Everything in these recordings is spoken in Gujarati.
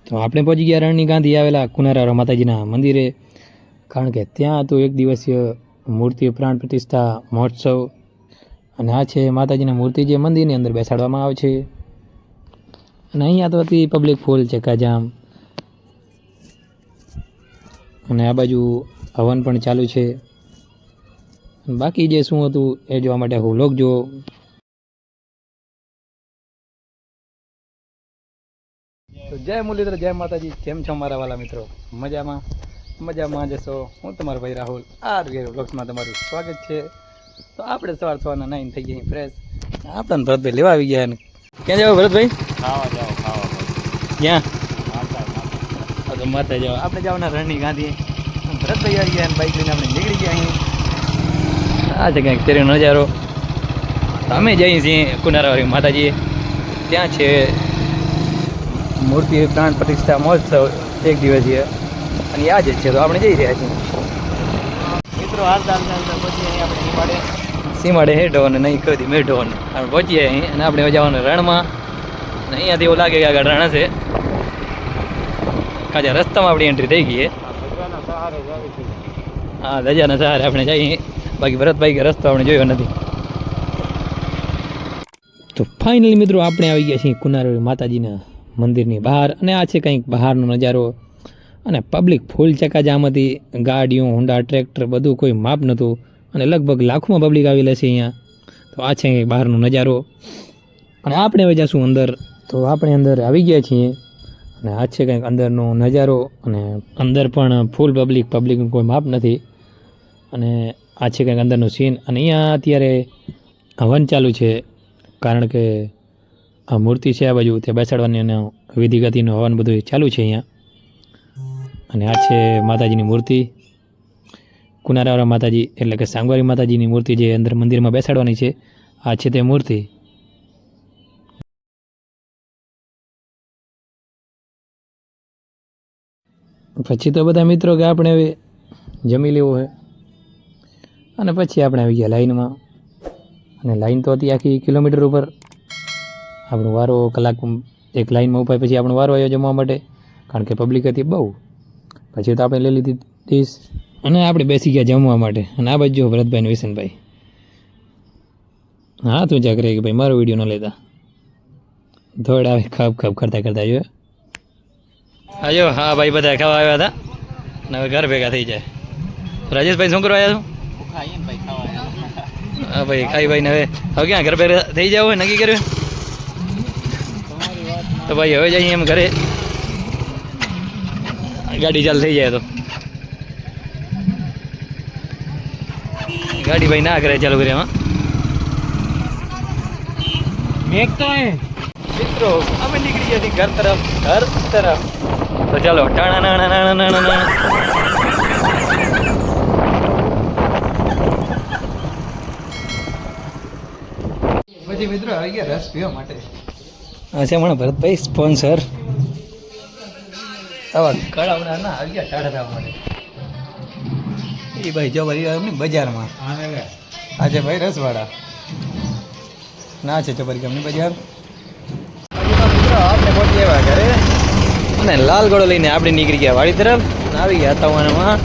તો આપણે પહોંચી ગયા રણની ગાંધી આવેલા કુનારારા માતાજીના મંદિરે, કારણ કે ત્યાં તો એક દિવસીય મૂર્તિ પ્રાણ પ્રતિષ્ઠા મહોત્સવ, અને આ છે માતાજીની મૂર્તિ જે મંદિરની અંદર બેસાડવામાં આવે છે. અને અહીંયા તો હતી પબ્લિક ફૂલ ચક્કાજામ, અને આ બાજુ હવન પણ ચાલુ છે. બાકી જે શું હતું એ જોવા માટે હું લોક જો. તો જય મુરલીધર, જય માતાજી. કેમ છો મારા વાલા મિત્રો? મજામાં જશો. હું તમારો ભાઈ રાહુલ બ્લોગ્સમાં તમારું સ્વાગત છે. તો આપણે સવારના 9 થઈ ગયા ફ્રેશ. આપણને ભરતભાઈ લેવા આવી ગયા. ક્યાં જાવ ભરતભાઈ? ક્યાં? તો માતા જાવ. આપણે જવાના રણની ગાંધી. ભરતભાઈ આવી ગયા, બાઈક લઈને આપણે નીકળી ગયા. અહીં આ છે કંઈક શેરીનો નજારો. અમે જઈએ છીએ કુનારાવાળી માતાજી. ત્યાં છે મૂર્તિ પ્રાણ પ્રતિષ્ઠા મહોત્સવ એક દિવસીય, અને આ જ છે. તો આપણે જઈ રહ્યા છીએ મિત્રો. હાલતા પછી અહીં આપણે સીમાડે હેઠો અને નહીં ખોદી મેઢો, આપણે પહોંચીએ અહીં. અને આપણે જવાનું રણમાં. અને અહીંયાથી એવું લાગે કે આગળ રણ હશે. કાજા રસ્તામાં આપણી એન્ટ્રી થઈ ગઈ. હા, ધજાના સહારે આપણે જઈએ. બાકી ભરતભાઈ કે રસ્તો આપણે જોયો નથી. તો ફાઇનલી મિત્રો આપણે આવી ગયા છીએ કુનારારી માતાજીના મંદિરની બહાર. અને આ છે કંઈક બહારનો નજારો. અને પબ્લિક ફૂલ ચકાજામ હતી. ગાડીઓ, હોન્ડા, ટ્રેક્ટર, બધું કોઈ માપ નહોતું. અને લગભગ લાખોમાં પબ્લિક આવેલા છે અહીંયા. તો આ છે બહારનો નજારો. અને આપણે હવે જઈશું અંદર. તો આપણે અંદર આવી ગયા છીએ. અને આ છે કંઈક અંદરનો નજારો. અને અંદર પણ ફૂલ પબ્લિકનું કોઈ માપ નથી. અને આ છે કંઈક અંદરનું સીન. અને અહીંયા અત્યારે હવન ચાલુ છે, કારણ કે આ મૂર્તિ છે આ બાજુ ત્યાં બેસાડવાની અને વિધિગતિનું હવન બધું ચાલુ છે અહીંયા. અને આ છે માતાજીની મૂર્તિ, કુનારાવાળા માતાજી એટલે કે સાંગવારી માતાજીની મૂર્તિ જે અંદર મંદિરમાં બેસાડવાની છે. આ છે તે મૂર્તિ. પછી તો બધા મિત્રો કે આપણે હવે જમી લેવું હોય, અને પછી આપણે આવી ગયા લાઈનમાં. અને લાઈન તો હતી આખી કિલોમીટર ઉપર. આપણો વારો કલાક એક લાઈનમાં ઉપાય પછી આપણો વારો આવ્યો જમવા માટે, કારણ કે પબ્લિક હતી બહુ. પછી તો આપણે લઈ લીધી ડીશ અને આપણે બેસી ગયા જમવા માટે. અને આ બાજુ ભરતભાઈ ને વિશનભાઈ હા તું ચા કરે કે ભાઈ મારો વિડીયો ન લેતા. ધોડ આવે ખાપ કરતા જો આજો. હા ભાઈ બધા ખાવા આવ્યા હતા ને હવે ઘર ભેગા થઈ જાય. રાજેશભાઈ શું કરવા આવ્યા છો? હા ભાઈ ખાઈ ભાઈ ને હવે ક્યાં ઘર ભેગા થઈ જાવ હોય નક્કી કર્યું? તો ભાઈ હવે જઈએ એમ ઘરે, ગાડી ચાલુ થઈ જાય તો. ગાડી ભાઈ ના કરે ચાલુ કરે એમાં મિત્રો. અમે નીકળી ગયા છીએ ઘર તરફ. તો ચાલો ટાણા. પછી મિત્રો આવી ગયા રસ પીવા માટે. હા છે મને ભરતભાઈ સ્પોન્સર. આવા કળાવડા ના આવી ગયા ટાઢા થવા માટે. એ ભાઈ જો ભાઈ એમની બજારમાં આજે ભાઈ રસવાડા ના છે ચોપરી ગામની બજાર. આપણે પહોંચી આવ્યા ઘરે અને લાલ ઘોડો લઈને આપણે નીકળી ગયા વાડી તરફ. આવી ગયા હવામાનમાં.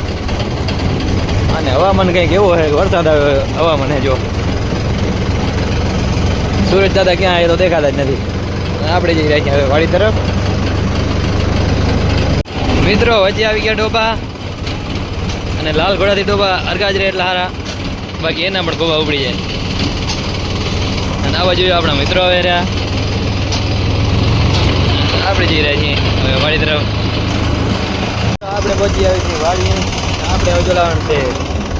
અને હવામાન કંઈક એવો છે કે વરસાદ આવ્યો હવામાન. જો સુરજ દાદા ક્યાં આવે તો દેખાતા જ નથી. આપણે જઈ રહ્યા છીએ હવે વાડી તરફ. મિત્રો વચ્ચે આવી ગયા ડોબા. અને લાલ ઘોડાથી ડોબા અરગાજ રહે એટલે હારા, બાકી એના પણ ગોબા ઉપડી જાય. અને આવા જોયું આપણા મિત્રો આવે રહ્યા. આપણે જઈ રહ્યા છીએ હવે વાડી તરફ. આપણે પહોંચી આવી છીએ વાડી. આપણે હવે જોડાવાનું છે,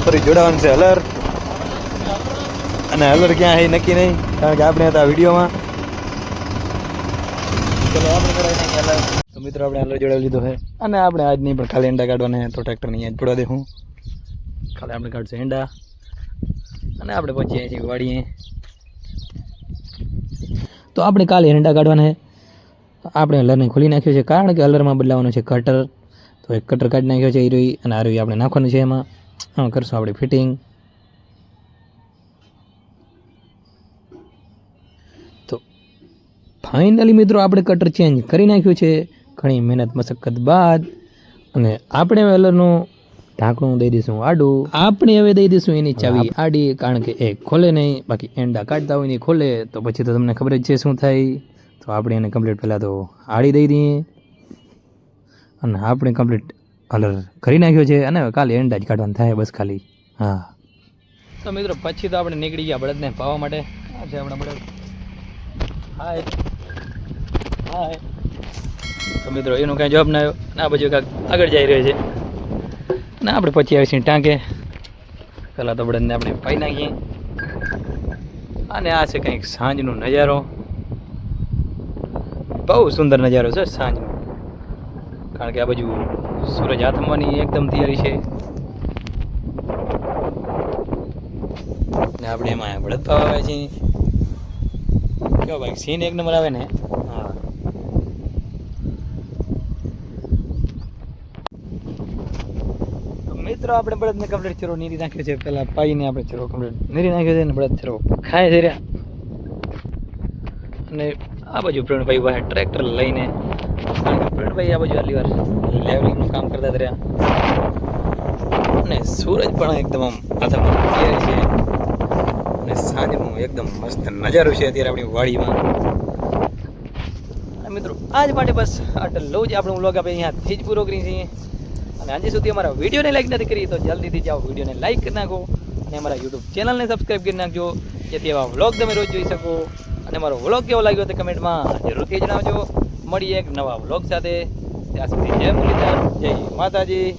ફરી જોડાવાનું છે હલર. અને હલર ક્યાં છે નક્કી નહીં, કારણ કે આપણે હતા વિડીયોમાં. ચલો આપણે જોડાઈ નાખીએ હલર. તો મિત્રો આપણે હલર જોડાવી લીધો છે. અને આપણે આજ નહીં પણ ખાલી એંડા કાઢવાના, તો ટ્રેક્ટરની અહીંયા જોડા દે હું ખાલી આપણે કાઢશું એંડા. અને આપણે પહોંચીએ છીએ વાડીએ. તો આપણે કાલે એંડા કાઢવાના છે. આપણે હલરને ખોલી નાખ્યો છે, કારણ કે હલરમાં બદલાવાનું છે કટર. તો એક કટર કાઢી નાખ્યો છે હીરોઈ, અને આ રોઈ આપણે નાખવાનું છે એમાં. કરશું આપણે ફિટિંગ. તો ફાઇનલી મિત્રો આપણે કટર ચેન્જ કરી નાખ્યું છે. ઘણી મહેનત મશક્કત બાદ અને આપણે વેલરનું ઢાંકણું દઈ દઈશું આડું. આપણે હવે દઈ દઈશું એની ચાવી આડી, કારણ કે એ ખોલે નહીં. બાકી એંડા કાઢતા હોય ને ખોલે તો પછી તો તમને ખબર જ છે શું થાય. તો આપણે એને કમ્પ્લીટ પહેલાં તો આડી દઈ દઈએ અને આપણે કમ્પ્લીટ કલર કરી નાખ્યો છે. અને કાલે એંડા જ કાઢવાનું થાય બસ ખાલી. હા તો મિત્રો પછી તો આપણે નીકળી ગયા બળદને પાવા માટે. આ છે આપણા બળદ. હાય હાય. તો મિત્રો એનો કાંઈ જવાબ ના આવ્યો. ના પછી કાંઈક આગળ જઈ રહ્યો છે ને આપણે પછી આવીશું ટાંકે. પહેલાં તો બળદને આપણે પાઈ નાખીએ. અને આ છે કંઈક સાંજનો નજારો. બહુ સુંદર નજારો છે સાંજનો, કારણ કે આ બાજુ સૂરજ આથમવાની એકદમ તૈયારી છે ને આપણે એમાં બળદ પાવા આવે છે. કેવો ભાઈ સીન એક નંબર આવે ને. હા મિત્રો આપણે બળદને કમ્પ્લીટ ચરો નીરી નાખ્યો છે. પહેલાં પાઈને આપણે ચરો કમ્પ્લીટ નીરી નાખ્યો છે ને બળદ ચરો ખાય છે રહ્યા. અને આ બાજુ પ્રવીણભાઈ પાસે ટ્રેક્ટર લઈને, પ્રવીણભાઈ આ બાજુ આટલી વાર લેવલિંગનું કામ કરતા જ રહ્યા. અને સૂરજ પણ એકદમ આમ આથમવાની તૈયારી છે અને સાંજનું એકદમ મસ્ત નજારો છે અત્યારે આપણી વાડીમાં. અને મિત્રો આજ માટે બસ આટલો જ આપણો વ્લોગ આપણે અહીંયાથી જ પૂરો કરી છીએ. અને આજે સુધી અમારા વિડીયોને લાઈક નથી કરી તો જલ્દીથી જાઓ વિડીયોને લાઈક કરી નાખો અને અમારા યુટ્યુબ ચેનલને સબસ્ક્રાઈબ કરી નાખજો, જેથી એવા વ્લોગ તમે રોજ જોઈ શકો. અને મારો વ્લોગ કેવો લાગ્યો તે કમેન્ટમાં જરૂરથી જણાવજો. મળીએ એક નવા વ્લોગ સાથે. ત્યાં સુધી જય મુરલીધર, જય માતાજી.